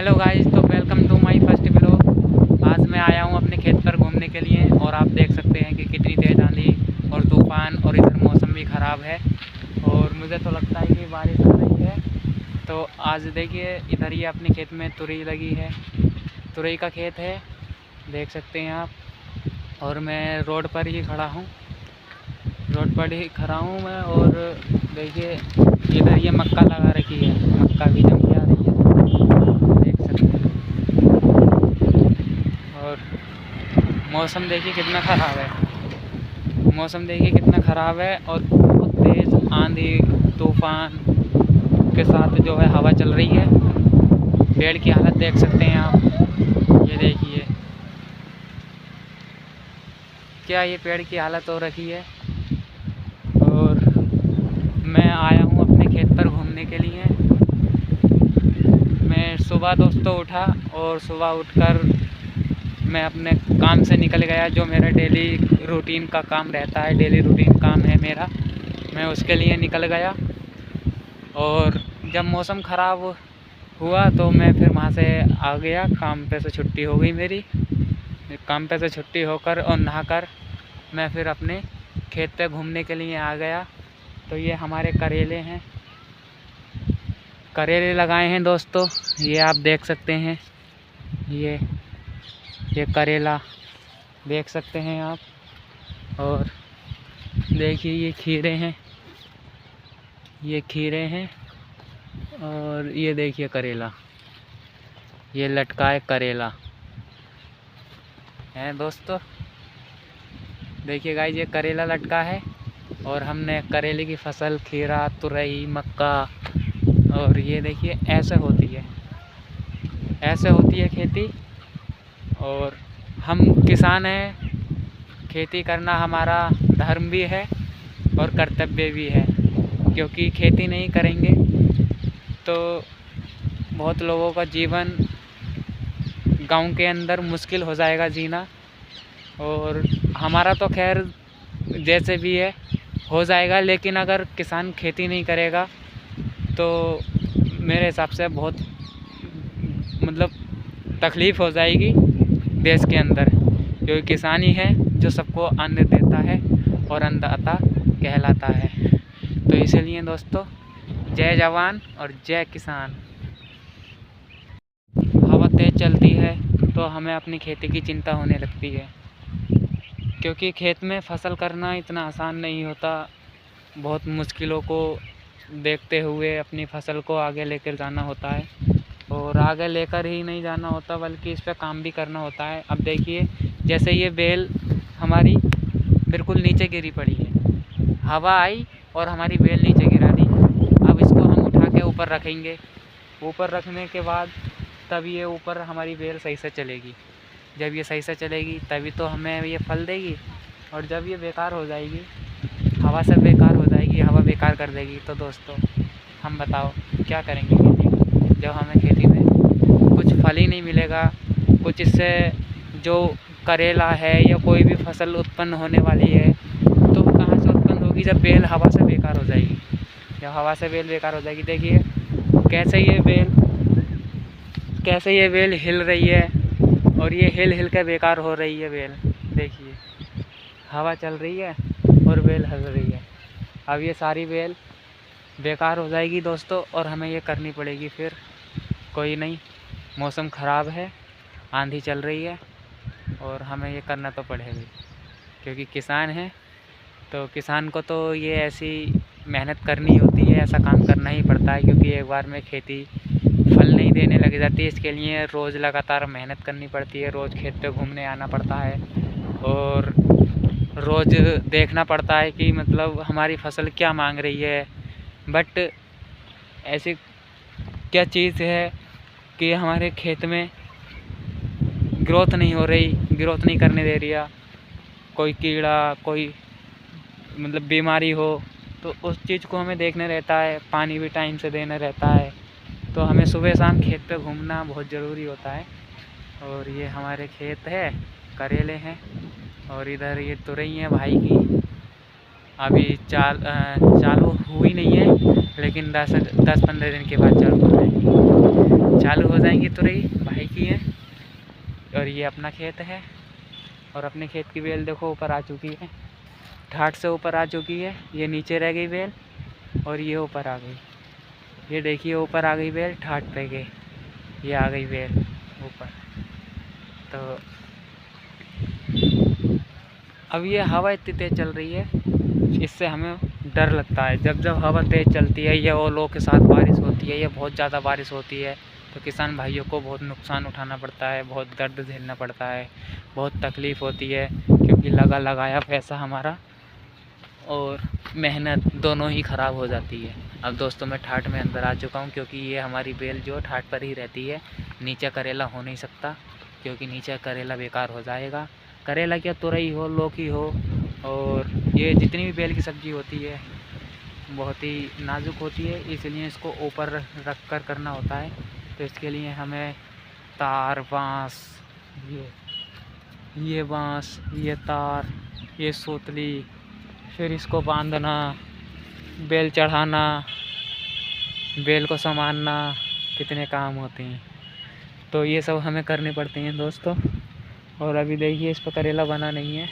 Hello guys, तो welcome to my first vlog. आज मैं आया हूं अपने खेत पर घूमने के लिए और आप देख सकते हैं कि कितनी तेज़ आंधी और तूफ़ान और इधर मौसम भी ख़राब है और मुझे तो लगता है कि बारिश आ रही है। तो आज देखिए इधर ही अपने खेत में तुरई लगी है, तुरई का खेत है, देख सकते हैं आप। और मैं रोड पर ही खड़ा हूँ, रोड पर ही खड़ा हूँ मैं। और देखिए इधर ये मक्का लगा रखी है, मक्का भी जम के आ रही है, देख सकते हैं। और मौसम देखिए कितना ख़राब है, मौसम देखिए कितना ख़राब है और बहुत तेज़ आंधी तूफ़ान के साथ जो है हवा चल रही है। पेड़ की हालत देख सकते हैं आप, ये देखिए क्या ये पेड़ की हालत हो रखी है। और मैं आया हूँ अपने खेत पर घूमने के लिए। मैं सुबह दोस्तों उठा और सुबह उठकर मैं अपने काम से निकल गया, जो मेरा डेली रूटीन का काम रहता है, डेली रूटीन काम है मेरा, मैं उसके लिए निकल गया। और जब मौसम ख़राब हुआ तो मैं फिर वहाँ से आ गया, काम पे से छुट्टी हो गई मेरी। काम पे से छुट्टी होकर और नहाकर मैं फिर अपने खेत पे घूमने के लिए आ गया। तो ये हमारे करेले हैं, करेले लगाए हैं दोस्तों, ये आप देख सकते हैं। ये करेला देख सकते हैं आप। और देखिए ये खीरे हैं, ये खीरे हैं। और ये देखिए करेला, ये लटका है करेला है दोस्तों। देखिए गाइस ये करेला लटका है और हमने करेले की फसल, खीरा, तुरई, मक्का। और ये देखिए ऐसे होती है, ऐसे होती है खेती। और हम किसान हैं, खेती करना हमारा धर्म भी है और कर्तव्य भी है, क्योंकि खेती नहीं करेंगे तो बहुत लोगों का जीवन गांव के अंदर मुश्किल हो जाएगा जीना। और हमारा तो खैर जैसे भी है हो जाएगा, लेकिन अगर किसान खेती नहीं करेगा तो मेरे हिसाब से बहुत मतलब तकलीफ़ हो जाएगी देश के अंदर, क्योंकि किसान ही है जो सबको अन्न देता है और अन्नदाता कहलाता है। तो इसलिए दोस्तों जय जवान और जय किसान। हवा तेज़ चलती है तो हमें अपनी खेती की चिंता होने लगती है, क्योंकि खेत में फसल करना इतना आसान नहीं होता। बहुत मुश्किलों को देखते हुए अपनी फसल को आगे लेकर जाना होता है, और आगे लेकर ही नहीं जाना होता बल्कि इस पर काम भी करना होता है। अब देखिए जैसे ये बेल हमारी बिल्कुल नीचे गिरी पड़ी है, हवा आई और हमारी बेल नीचे गिरा दी। अब इसको हम उठा के ऊपर रखेंगे, ऊपर रखने के बाद तब ये ऊपर हमारी बेल सही से चलेगी। जब ये सही से चलेगी तभी तो हमें ये फल देगी। और जब ये बेकार हो जाएगी, हवा से बेकार हो जाएगी, हवा बेकार कर देगी, तो दोस्तों हम बताओ क्या करेंगे खेती में, जब हमें खेती में कुछ फल ही नहीं मिलेगा। कुछ इससे जो करेला है या कोई भी फसल उत्पन्न होने वाली है तो वो कहाँ से उत्पन्न होगी, जब बेल हवा से बेकार हो जाएगी। जब हवा से बेल बेकार हो जाएगी, देखिए कैसे ये बेल हिल रही है, और ये हिल हिल के बेकार हो रही है बेल। देखिए हवा चल रही है और बेल हिल रही है। अब ये सारी बेल बेकार हो जाएगी दोस्तों, और हमें ये करनी पड़ेगी फिर। कोई नहीं, मौसम ख़राब है, आंधी चल रही है और हमें ये करना तो पड़ेगा, क्योंकि किसान है तो किसान को तो ये ऐसी मेहनत करनी होती है, ऐसा काम करना ही पड़ता है, क्योंकि एक बार में खेती फल नहीं देने लग जाती है। इसके लिए रोज़ लगातार मेहनत करनी पड़ती है, रोज़ खेत पे घूमने आना पड़ता है और रोज़ देखना पड़ता है कि मतलब हमारी फसल क्या मांग रही है। बट ऐसी क्या चीज़ है कि हमारे खेत में ग्रोथ नहीं हो रही, ग्रोथ नहीं करने दे रही है। कोई कीड़ा, कोई मतलब बीमारी हो तो उस चीज़ को हमें देखना रहता है, पानी भी टाइम से देना रहता है। तो हमें सुबह शाम खेत पे घूमना बहुत ज़रूरी होता है। और ये हमारे खेत है, करेले हैं, और इधर ये तुरई है भाई की, अभी चालू हुई नहीं है, लेकिन 10-15 दिन के बाद चालू हो जाएगी। चालू हो जाएंगी तुरई भाई की है। और ये अपना खेत है और अपने खेत की बेल देखो ऊपर आ चुकी है, ठाठ से ऊपर आ चुकी है। ये नीचे रह गई बेल और ये ऊपर आ गई। ये देखिए ऊपर आ गई बेल, ठाठ पे गई, ये आ गई बेल ऊपर। तो अब ये हवा इतनी तेज़ चल रही है, इससे हमें डर लगता है। जब जब हवा तेज़ चलती है या ओलों के साथ बारिश होती है या बहुत ज़्यादा बारिश होती है तो किसान भाइयों को बहुत नुकसान उठाना पड़ता है, बहुत दर्द झेलना पड़ता है, बहुत तकलीफ़ होती है, क्योंकि लगाया पैसा हमारा और मेहनत दोनों ही ख़राब हो जाती है। अब दोस्तों मैं ठाठ में अंदर आ चुका हूँ, क्योंकि ये हमारी बेल जो ठाठ पर ही रहती है। नीचे करेला हो नहीं सकता, क्योंकि नीचे करेला बेकार हो जाएगा। करेला क्या, तुरई हो, लौकी हो, और ये जितनी भी बेल की सब्ज़ी होती है बहुत ही नाजुक होती है, इसलिए इसको ऊपर रख कर करना होता है। तो इसके लिए हमें तार, बाँस, ये बाँस, ये तार, ये सूतली, फिर इसको बांधना, बेल चढ़ाना, बेल को संभालना, कितने काम होते हैं। तो ये सब हमें करने पड़ते हैं दोस्तों। और अभी देखिए इस पर करेला बना नहीं है,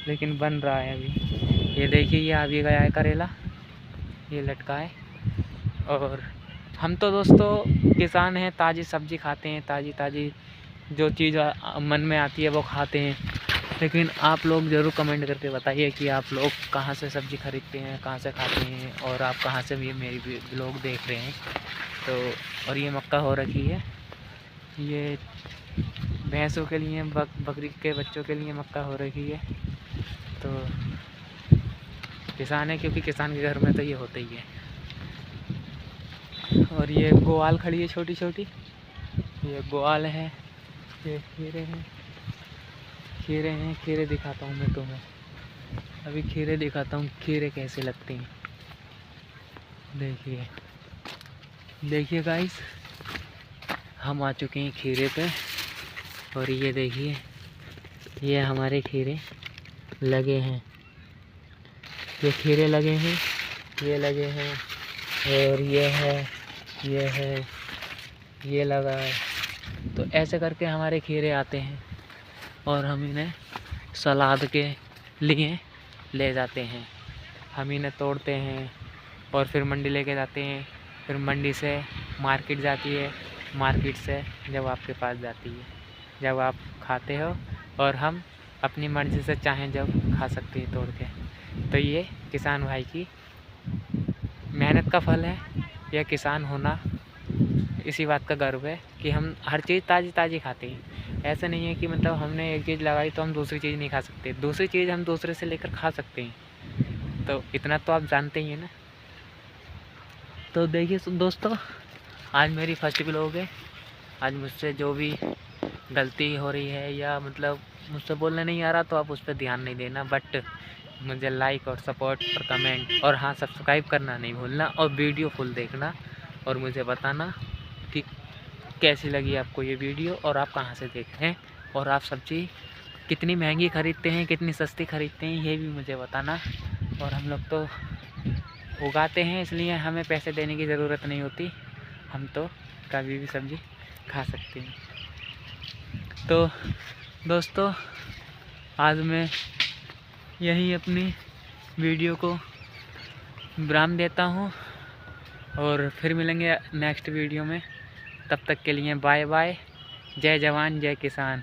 लेकिन बन रहा है अभी। ये देखिए ये अभी गया है करेला, ये लटका है। और हम तो दोस्तों किसान हैं, ताज़ी सब्ज़ी खाते हैं, ताज़ी ताज़ी जो चीज़ मन में आती है वो खाते हैं। लेकिन आप लोग ज़रूर कमेंट करके बताइए कि आप लोग कहाँ से सब्ज़ी खरीदते हैं, कहाँ से खाते हैं, और आप कहाँ से भी मेरी ब्लॉग देख रहे हैं। तो और ये मक्का हो रखी है, ये भैंसों के लिए, बकरी के बच्चों के लिए मक्का हो रखी है। तो किसान है, क्योंकि किसान के घर में तो ये होता ही है। और ये ग्वाल खड़ी है छोटी छोटी, ये ग्वाल है, ये खीरे हैं, खीरे दिखाता हूँ मैं तुम्हें। अभी खीरे दिखाता हूँ, खीरे कैसे लगते हैं। देखिए गाइस, हम आ चुके हैं खीरे पे। और ये देखिए ये हमारे खीरे लगे हैं, ये खीरे लगे हैं, ये लगे हैं, और ये है, ये है, ये लगा है। तो ऐसे करके हमारे खीरे आते हैं और हम इन्हें सलाद के लिए ले जाते हैं। हम इन्हें तोड़ते हैं और फिर मंडी लेके जाते हैं। फिर मंडी से मार्केट जाती है, मार्केट से जब आपके पास जाती है, जब आप खाते हो, और हम अपनी मर्ज़ी से चाहें जब खा सकते हैं तोड़ के। तो ये किसान भाई की मेहनत का फल है। यह किसान होना इसी बात का गर्व है कि हम हर चीज़ ताज़ी ताज़ी खाते हैं। ऐसा नहीं है कि मतलब हमने एक चीज़ लगाई तो हम दूसरी चीज़ नहीं खा सकते, दूसरी चीज़ हम दूसरे से लेकर खा सकते हैं। तो इतना तो आप जानते ही हैं ना। तो देखिए दोस्तों, आज मेरी फर्स्ट व्लॉग है। आज मुझसे जो भी गलती हो रही है या मतलब मुझसे बोलने नहीं आ रहा तो आप उस पर ध्यान नहीं देना, बट मुझे लाइक और सपोर्ट और कमेंट और हाँ सब्सक्राइब करना नहीं भूलना, और वीडियो फुल देखना और मुझे बताना कि कैसी लगी आपको ये वीडियो, और आप कहाँ से देख रहे हैं, और आप सब्ज़ी कितनी महंगी ख़रीदते हैं, कितनी सस्ती ख़रीदते हैं, ये भी मुझे बताना। और हम लोग तो उगाते हैं, इसलिए हमें पैसे देने की ज़रूरत नहीं होती, हम तो कभी भी सब्ज़ी खा सकते हैं। तो दोस्तों, आज मैं यही अपनी वीडियो को विराम देता हूँ, और फिर मिलेंगे नेक्स्ट वीडियो में। तब तक के लिए बाय बाय। जय जवान जय किसान।